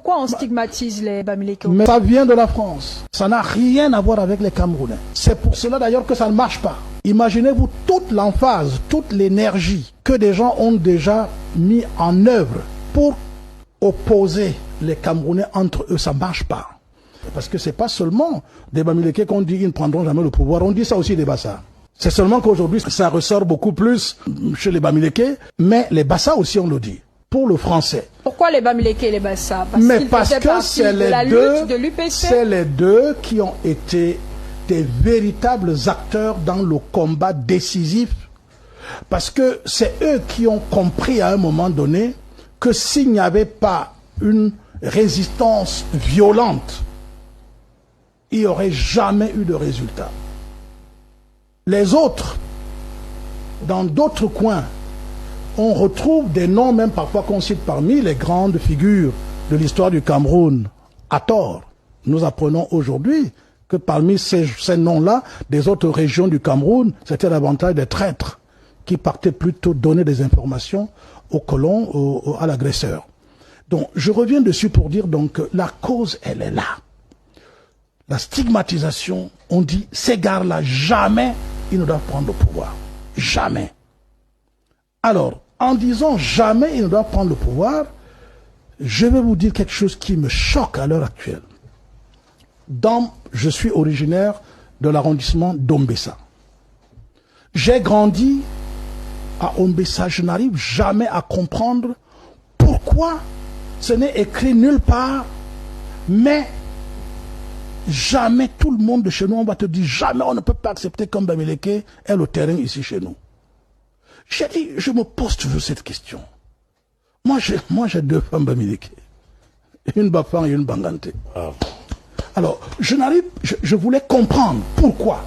Pourquoi on stigmatise les Bamileke? Mais ça vient de la France. Ça n'a rien à voir avec les Camerounais. C'est pour cela d'ailleurs que ça ne marche pas. Imaginez-vous toute l'emphase, toute l'énergie que des gens ont déjà mis en œuvre pour opposer les Camerounais entre eux. Ça ne marche pas. Parce que c'est pas seulement des Bamileke qu'on dit qu'ils ne prendront jamais le pouvoir. On dit ça aussi des Bassa. C'est seulement qu'aujourd'hui, ça ressort beaucoup plus chez les Bamileke, mais les Bassa aussi, on le dit. Pour le français. Pourquoi les Bamileke et les Bassa? Parce que c'est les deux qui ont été des véritables acteurs dans le combat décisif. Parce que c'est eux qui ont compris à un moment donné que s'il n'y avait pas une résistance violente, il n'y aurait jamais eu de résultat. Les autres, dans d'autres coins, on retrouve des noms même parfois qu'on cite parmi les grandes figures de l'histoire du Cameroun, à tort. Nous apprenons aujourd'hui que parmi ces noms-là, des autres régions du Cameroun, c'était davantage des traîtres qui partaient plutôt donner des informations aux colons, à l'agresseur. Donc, je reviens dessus pour dire donc que la cause, elle est là. La stigmatisation, on dit, ces gars-là, jamais ils ne doivent prendre le pouvoir. Jamais. Alors, en disant jamais ils ne doivent prendre le pouvoir, je vais vous dire quelque chose qui me choque à l'heure actuelle. Je suis originaire de l'arrondissement d'Ombessa. J'ai grandi à Ombessa. Je n'arrive jamais à comprendre pourquoi ce n'est écrit nulle part, mais jamais tout le monde de chez nous, on va te dire jamais on ne peut pas accepter qu'un Bamileke ait le terrain ici chez nous. J'ai dit, je me pose toujours cette question. Moi, j'ai 2 femmes Bamileke. Une Bafang et une Bangante. Oh. Alors, je voulais comprendre pourquoi.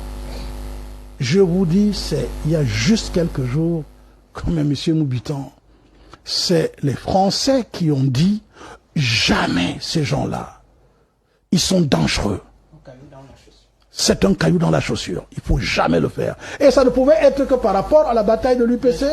Je vous dis, il y a juste quelques jours, comme M. Moubitan, c'est les Français qui ont dit, jamais ces gens-là, ils sont dangereux. C'est un caillou dans la chaussure. Il ne faut jamais le faire. Et ça ne pouvait être que par rapport à la bataille de l'UPC.